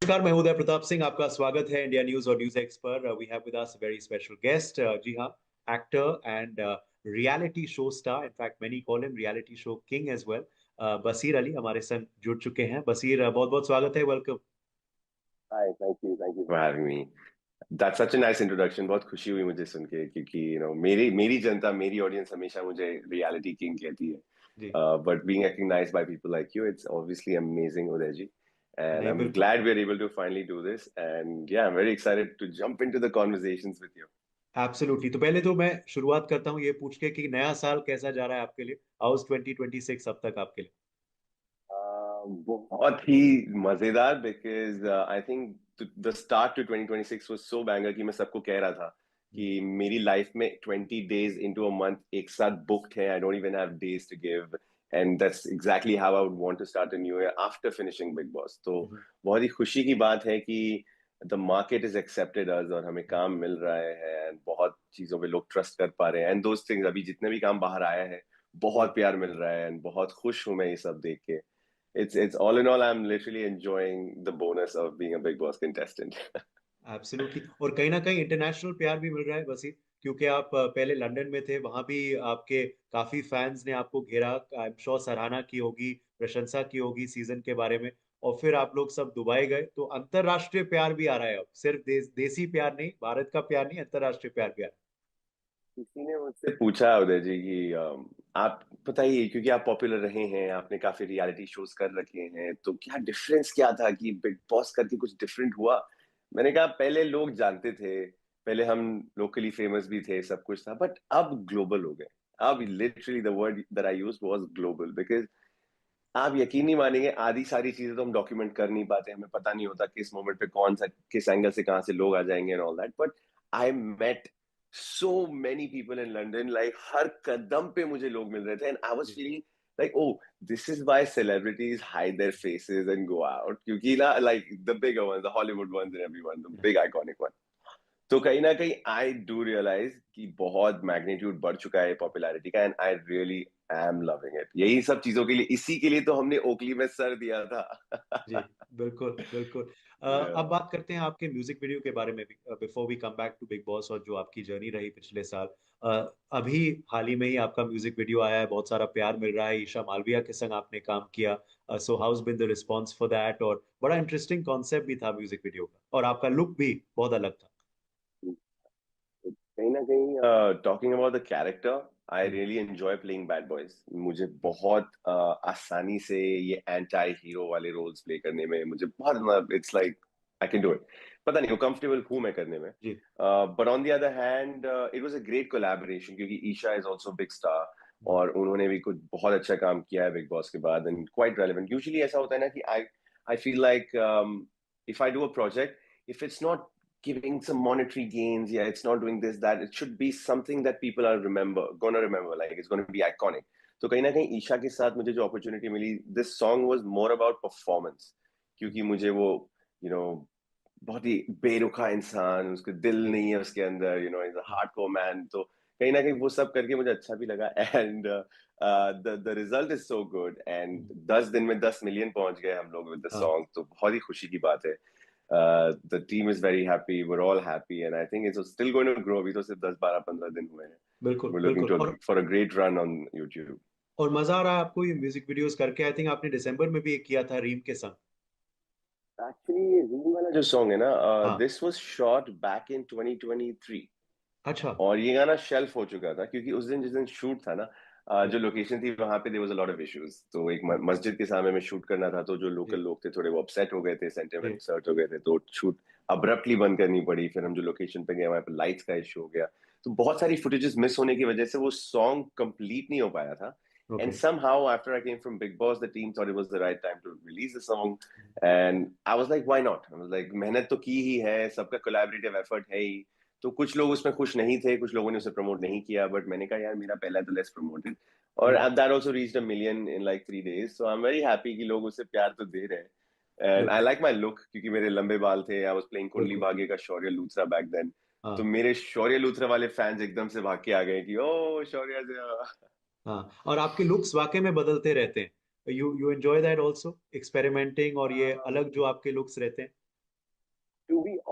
नमस्कार, मैं उदय प्रताप सिंह। आपका स्वागत है इंडिया न्यूज और न्यूज एक्स पर। We have with us a very special guest. जी हाँ, actor and reality show star, in fact many call him reality show king as well. Baseer Ali हमारे संग जुड़ चुके हैं। बसीर, बहुत बहुत स्वागत है, welcome. Hi, thank you for having me. That's such a nice introduction. बहुत खुशी हुई मुझे सुन के, क्योंकि मेरी मेरी जनता, मेरी ऑडियंस हमेशा मुझे रियलिटी किंग कहती है। जी। But being recognized by people like you, it's obviously amazing, Uday ji. And नहीं, I'm बिल्कुल। glad we're able to finally do this. And yeah, I'm very excited to jump into the conversations with you. Absolutely. तो पहले तो मैं शुरुआत करता हूँ ये पूछ के कि नया साल कैसा जा रहा है आपके लिए? हाउस 2026 अब तक आपके लिए? बहुत ही मजेदार, because I think the start to 2026 was so banger कि मैं सबको कह रहा था कि मेरी लाइफ में 20 days into a month एक साथ बुक्ड है। I don't even have days to give, and that's exactly how I would want to start a new year after finishing Bigg Boss. तो बहुत ही खुशी की बात है कि the market is accepted us, और हमें काम मिल रहा है, एंड बहुत चीजों पे लोग ट्रस्ट कर पा रहे हैं, एंड दोज थिंग्स। अभी जितने भी काम बाहर आया है, बहुत जी। प्यार मिल रहा है, एंड बहुत खुश हूं मैं ये सब देख के। It's all in all, I'm literally enjoying the bonus of being a Big Boss contestant. Absolutely. और कहीं ना कहीं इंटरनेशनल प्यार भी मिल रहा है वसीम, क्योंकि आप पहले लंदन में थे, वहां भी आपके काफी फैंस ने आपको घेरा। आई एम श्योर सराहना की होगी, प्रशंसा की होगी सीजन के बारे में। और फिर आप लोग सब दुबई गए तो अंतरराष्ट्रीय प्यार भी आ रहा है अब। सिर्फ देसी प्यार नहीं, भारत का प्यार नहीं, अंतरराष्ट्रीय प्यार भी आ रहा किसी ने मुझसे पूछा उदय जी कि आप बताइए, क्योंकि आप पॉपुलर रहे हैं, आपने काफी रियलिटी शोज कर रखे हैं, तो क्या डिफरेंस क्या था कि बिग बॉस करके कुछ डिफरेंट हुआ? मैंने कहा, पहले लोग जानते थे, पहले हम लोकली फेमस भी थे, सब कुछ था, बट अब ग्लोबल हो गए। अब है। Literally the word that I used was global, because आप यकीन नहीं मानेंगे, आधी सारी चीजें तो हम डॉक्यूमेंट कर नहीं पाते, हमें पता नहीं होता किस मोमेंट पे कौन सा, किस एंगल से कहाँ से लोग आ जाएंगे and all that. But I met so many people in London, like हर कदम पे मुझे लोग मिल रहे थे, एंड आई वाज जी। Feeling like, oh, this is why celebrities hide their faces and go out, क्योंकि ना, like the bigger ones, the Hollywood ones and everyone, the big iconic one. तो कहीं ना कहीं आई डू रियलाइज कि बहुत magnitude बढ़ चुका है पॉपुलैरिटी का, and I really am loving it. यही सब चीजों के लिए, इसी के लिए तो हमने ओकली में सर दिया जी, था। बिल्कुल बिल्कुल। अब Yeah. बात करते हैं आपके म्यूजिक वीडियो के बारे में भी, before we come back to Bigg Boss, और जो आपकी जर्नी रही पिछले साल। अ, अभी हाल ही में ही आपका म्यूजिक वीडियो आया है, बहुत सारा प्यार मिल रहा है। ईशा मालविया के संग आपने काम किया। So how's been the response for that? और बड़ा इंटरेस्टिंग कॉन्सेप्ट भी था म्यूजिक वीडियो का, और आपका लुक भी बहुत अलग था। कहीं ना कहीं talking about the character, I hmm. Really enjoy playing bad boys. मुझे बहुत आसानी से ये एंटी हीरो वाले रोल्स प्ले करने में मुझे बहुत, it's like I can do it. पता नहीं, वो कंफर्टेबल हूं मैं करने में। जी। But on the other hand, it was a great collaboration, क्योंकि Isha is also big star, hmm. और उन्होंने भी कुछ बहुत अच्छा काम किया है बिग बॉस के बाद, एंड क्वाइट रेलेवेंट। यूजुअली ऐसा होता है ना कि I I feel like, if I do a project, if it's not giving some monetary gains, yeah, it's not doing this, that, it should be something that people are gonna remember, like it's gonna be iconic. तो कहीं ना कहीं ईशा के साथ मुझे जो opportunity मिली, this song was more about performance, क्योंकि मुझे वो, यू नो, बहुत ही बेरुखा इंसान, उसके दिल जी। नहीं है उसके अंदर, इज अ हार्डकोर मैन। तो कहीं ना कहीं वो सब करके मुझे अच्छा भी लगा, and the result is so good, and 10 दिन में 10 मिलियन पहुंच गए हम लोग विद द हाँ। सॉन्ग, तो बहुत ही खुशी की बात है। The team is very happy. We're all happy, and I think it's still going to grow. अभी तो सिर्फ 10, 12, 15 दिन हुए हैं. बिल्कुल We're looking बिल्कुल। to और for a great run on YouTube. मजा आ रहा है आपको ये म्यूजिक वीडियोस करके? आई थिंक आपने दिसंबर में भी एक किया था रीम के संग। Actually, ये रील वाला जो सॉन्ग है ना, हाँ। this was shot back in 2023. अच्छा। और ये गाना शेल्फ हो चुका था, क्योंकि उस दिन जिस दिन शूट था ना, जो जी। लोकेशन थी वहां पे there was a lot of issues. तो एक हम्म। मस्जिद के सामने में शूट करना था, तो जो लोकल जी। लोग थे थोड़े वो अपसेट हो गए थे, जी। सेंटिमेंट हर्ट हो गए थे, तो शूट अब्रप्टली बंद करनी पड़ी। फिर हम जो लोकेशन पे गए, वहां पे लाइट्स का इशू हो गया, तो बहुत सारी फुटेजेस मिस होने की वजह से वो सॉन्ग कंप्लीट नहीं हो पाया था। And okay. somehow, after I came from Big Boss, the team thought it was the right time to release the song. And I was like, why not? I was like, मेहनत तो की ही है, सबका collaborative effort है ही। तो कुछ लोग उसमें खुश नहीं थे, कुछ लोगों ने उसे प्रमोट नहीं किया, बट मैंने कहा यार, मेरा पहला तो लेट्स प्रमोटेड। और that also reached 1 million in like 3 days, so I am very happy कि लोग उसे प्यार तो दे रहे हैं। एंड आई बिल्कुल लाइक माई लुक, क्योंकि मेरे लंबे बाल थे, आई वाज प्लेइंग कुंडली बिल्कुल। भाग्य का शौर्य लूथरा बैक देन। तो हाँ। मेरे शौर्य लूथरा वाले फैंस एकदम से भाग के आ गए कि ओ शौर्य जी। हाँ, और आपके लुक्स वाकई में बदलते रहते हैं। You you enjoy that also, experimenting, और ये अलग जो आपके लुक्स रहते हैं?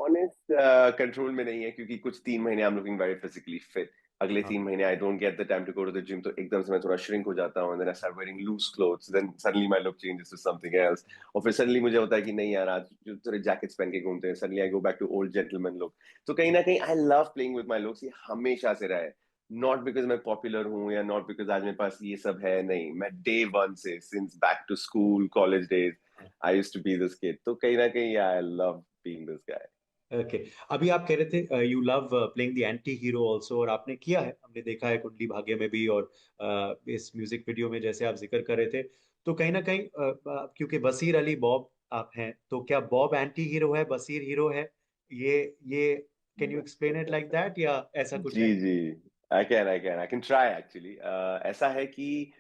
ऑनेस्ट कंट्रोल में नहीं है, क्योंकि कुछ 3 महीने I am looking very physically fit, अगले हाँ 3 महीने I don't get the time to go to the gym, तो एकदम से मैं थोड़ा श्रिंक हो जाता हूँ, and then I start wearing loose clothes, then suddenly my look changes to something else, और फिर सडनली मुझे होता है कि नहीं यार आज जो थोड़े जैकेट्स पहन के घूमते हैं, suddenly I go back to old gentleman look. तो कहीं ना कहीं I love playing with my looks, ये हमेशा से रहा है, नॉट बिकॉज मैं पॉपुलर हूँ या नॉट बिकॉज आज मेरे पास ये सब है, नहीं, मैं डे वन से, since back to school college days, हाँ। I used to be this kid, तो कहीं ना कहीं I love being this guy. Okay, अभी आप कह रहे थे you love playing the anti hero also, और आपने किया है, हमने देखा है कुंडली भाग्य में भी, और इस म्यूजिक वीडियो में जैसे आप जिक्र कर रहे थे, तो कहीं ना कहीं क्योंकि बसीर अली बॉब आप हैं, तो क्या बॉब एंटी हीरो है, बसीर हीरो है? ये can you explain it like that, या ऐसा कुछ जी है? जी, आई कैन ट्राई एक्चुअली। ऐसा है कि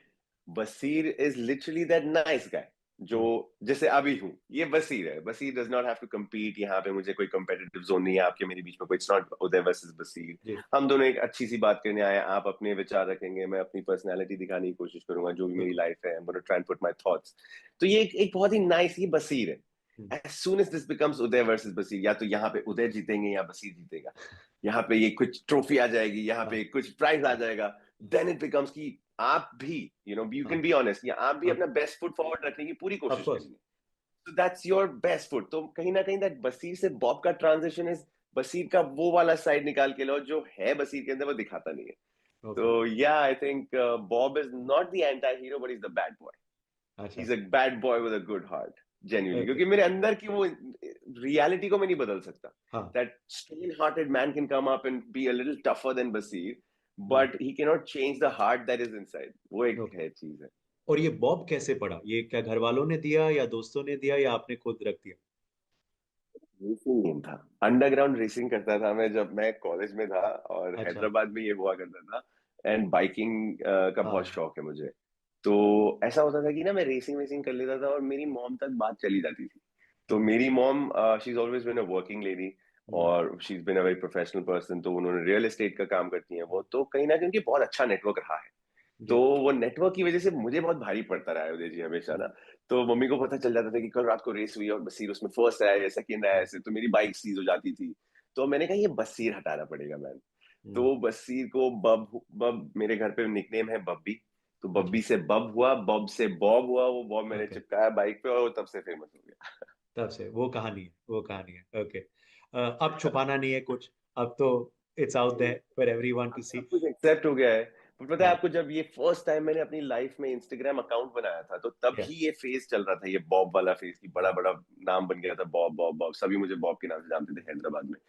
Basir is literally that nice guy, जो हाँ जैसे अभी हूँ, ये बसीर है, Basir does not have to compete, यहाँ पे मुझे कोई competitive जोन नहीं है आपके मेरे बीच में, कोई, इट्स नॉट उदय वर्सेस बसीर, जी। हम दोनों एक अच्छी सी बात करने आए हैं, आप अपने विचार रखेंगे, मैं अपनी पर्सनैलिटी दिखाने की कोशिश करूंगा, जो भी मेरी बिल्कुल। लाइफ है, I am gonna try and put my thoughts, तो ये एक बहुत ही नाइस, ये बसीर है। Hmm, As soon as this becomes Uday versus Basir, या तो यहाँ पे उदय जीतेंगे या बसीर जीतेगा, यहाँ पे ये कुछ ट्रॉफी आ जाएगी, यहाँ हाँ पे कुछ प्राइज आ जाएगा, देन इट बिकम्स कि आप भी, यू हाँ कैन बी ऑनेस्ट, या आप भी हाँ, अपना बेस्ट फुट फॉरवर्ड रखने की पूरी ऑफ कोशिश कोर्स। करेंगे, तो दैट्स योर बेस्ट फुट, तो कहीं ना कहीं दैट बसीर से बॉब का ट्रांजिशन इज, बसीर का वो वाला साइड निकाल के लो जो है बसीर के अंदर, वो दिखाता नहीं है। ओके। तो या I think Bob is not the anti hero, but is the bad boy, he अच्छा। Is a bad boy with a good heart, genuinely, okay. क्योंकि मेरे अंदर की वो रियलिटी को मैं नहीं बदल सकता, हाँ। that steel-hearted man can come up and be a little tougher than Basir, hmm. but he cannot change the heart that is inside, वो एक ओके। है चीज है। और ये बॉब कैसे पड़ा? ये क्या घर वालों ने दिया, या दोस्तों ने दिया, या आपने खुद रख दिया? रेसिंग गेम था, अंडरग्राउंड रेसिंग करता था मैं जब मैं कॉलेज में था, और अच्छा। हैदराबाद में ये हुआ करता था, एंड बाइकिंग का बहुत हाँ। शौक है मुझे, तो ऐसा होता था कि ना मैं रेसिंग वेसिंग कर लेता था, और मेरी मॉम तक बात चली जाती थी, तो मेरी mom, she is always been a working lady, hmm, और she is been a very professional person, तो उन्होंने रियल एस्टेट का काम करती हैं वो, तो कहीं ना कहीं उनकी बहुत अच्छा नेटवर्क रहा है, तो जी। वो नेटवर्क की वजह से मुझे बहुत भारी पड़ता रहा है उदय जी हमेशा हम्म, ना, तो मम्मी को पता चल जाता था कि कल रात को रेस हुई और बसीर उसमें फर्स्ट आया या सेकंड आया हम्म, ऐसे, तो मेरी बाइक सीज हो जाती थी, तो मैंने कहा ये बसीर हटाना पड़ेगा मैम, तो हम्म, वो बसीर को बब बब, मेरे घर पे निकनेम है बब्बी, तो अच्छा। बब्बी से बब हुआ, बब से बॉब हुआ, वो बॉब मैंने ओके। चिपकाया बाइक पे, और वो तब से फेमस हो तब से वो कहानी है, वो कहानी है। ओके। अब छुपाना नहीं है कुछ, अब तो इट्स आउट गया। देयर फॉर एवरीवन टू अब सी। सब कुछ एक्सेप्ट हो गया है, पर पता है हाँ। आपको, जब ये फर्स्ट टाइम मैंने अपनी लाइफ में इंस्टाग्राम अकाउंट बनाया था, तो या। तभी ये फेज चल रहा था, ये बॉब वाला फेज, की बड़ा बड़ा नाम बन गया था, बॉब बॉब बॉब, सभी मुझे बॉब के नाम से जानते थे हैदराबाद में,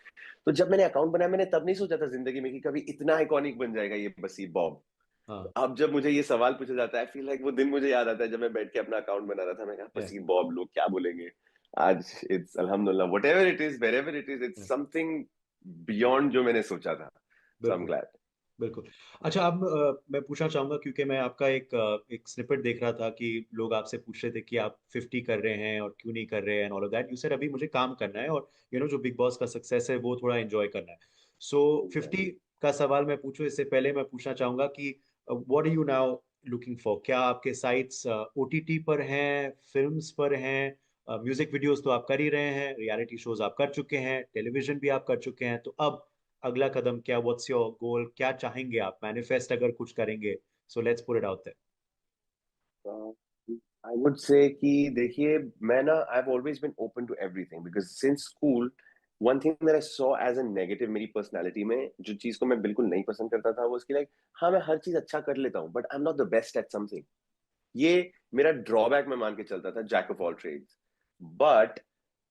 तो जब मैंने अकाउंट बनाया, मैंने तब नहीं सोचा था जिंदगी में कि कभी इतना आइकॉनिक बन जाएगा ये बसी बॉब। तो हाँ। अब जब मुझे ये सवाल पूछा जाता है, आई फील लाइक वो दिन मुझे याद आता है जब मैं बैठ के अपना अकाउंट बना रहा था, मैं कहा या। बसी बॉब, लोग क्या बोलेंगे, आज इट्स अल्हम्दुलिल्लाह, whatever it is, wherever it is, या, इट्स समथिंग बियॉन्ड जो मैंने सोचा था, सो आई एम बिल्कुल। ग्लैड। बिल्कुल। अच्छा, अब मैं पूछना चाहूंगा, क्योंकि मैं आपका एक स्निपेट देख रहा था कि लोग आपसे पूछ रहे थे कि आप 50 कर रहे हैं और क्यों नहीं कर रहे हैं, and all of that. You said अभी मुझे काम करना है, और जो बिग बॉस का सक्सेस है वो थोड़ा एंजॉय करना है। सो 50 का सवाल मैं पूछूं इससे पहले मैं पूछना चाहूंगा कि what are you now looking for? क्या आपके साइट्स ओटीटी पर हैं, फिल्म्स पर हैं? म्यूजिक वीडियोस तो आप कर ही रहे हैं, रियलिटी शोज आप कर चुके हैं, टेलीविजन भी आप कर चुके हैं, तो अब अगला कदम क्या? What's your goal? क्या चाहेंगे आप? मैनिफेस्ट अगर कुछ करेंगे, so let's put it out there. I would say कि देखिए, मैं ना, I have always been open to everything, because since school, one thing that I saw as a negative मेरी पर्सनालिटी में, जो चीज को मैं बिल्कुल नहीं पसंद करता था, वो उसकी लाइक, हाँ मैं हर चीज अच्छा कर लेता हूँ, but I am not the best at something, ये मेरा ड्रॉबैक में मान के चलता था, jack of all trades, but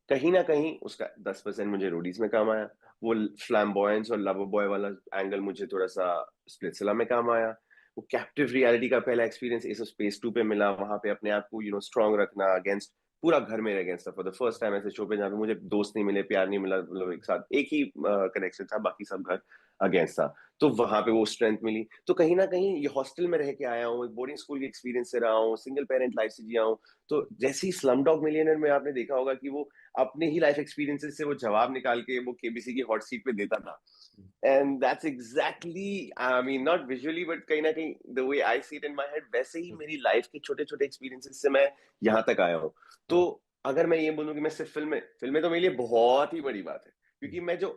कहीं ना कहीं उसका 10% मुझे रोडीज में काम आया, वो फ्लैम्बॉयंस और लवर बॉय वाला एंगल मुझे थोड़ा सा स्प्लिट्सविला में काम आया, वो कैप्टिव रियलिटी का पहला एक्सपीरियंस एस ऑफ स्पेस 2 पे मिला, वहां पे अपने आप को स्ट्रांग रखना अगेंस्ट पूरा घर मेरे अगेंस्ट था, फॉर द फर्स्ट टाइम ऐसे शो पे जहाँ पे मुझे दोस्त नहीं मिले, प्यार नहीं मिला, मतलब एक साथ एक ही कनेक्शन था, बाकी सब घर अगेंस्ट था, तो वहां पे वो स्ट्रेंथ मिली, तो कहीं ना कहीं ये हॉस्टल में रह के आया हूँ, एक बोर्डिंग स्कूल के एक्सपीरियंस से रहा हूँ, सिंगल पेरेंट लाइफ से जिया हूँ, तो जैसे ही स्लम डॉग मिलियनेयर में आपने देखा होगा कि वो अपने ही लाइफ एक्सपीरियंसेस से वो जवाब निकाल के वो केबीसी की हॉट सीट पे देता था, and that's exactly, I mean not visually, but कहीं ना कहीं the way I see it in my head, वैसे ही मेरी लाइफ के छोटे छोटे एक्सपीरियंसेस से मैं यहाँ तक आया हूँ, तो हाँ। अगर मैं ये बोलूँ कि मैं सिर्फ फिल्में फिल्में तो मेरे लिए बहुत ही बड़ी बात है, क्योंकि मैं जो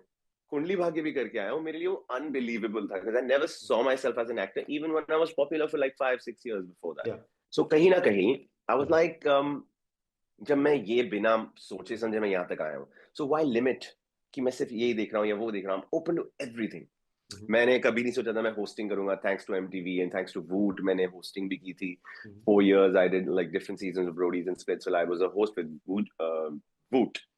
कुंडली भाग्य भी करके आया हूँ, मेरे लिए वो अनबिलीवेबल था, because I never saw myself as an actor even when I was popular for like 5-6 years before that. Yeah. So कहीं ना कहीं I was Mhm. like, जब मैं ये बिना सोचे समझे मैं यहाँ तक आया हूँ, so why limit कि मैं सिर्फ यही देख रहा हूँ या वो देख रहा हूँ, open to everything. Mhm. मैंने कभी नहीं सोचा था मैं होस्टिंग करूंगा, thanks to MTV and thanks to Voot मैंने होस्टिंग भी की थी. Mhm. 4 years I did like different seasons of Brodies and Splitsville. I was a host with Woot.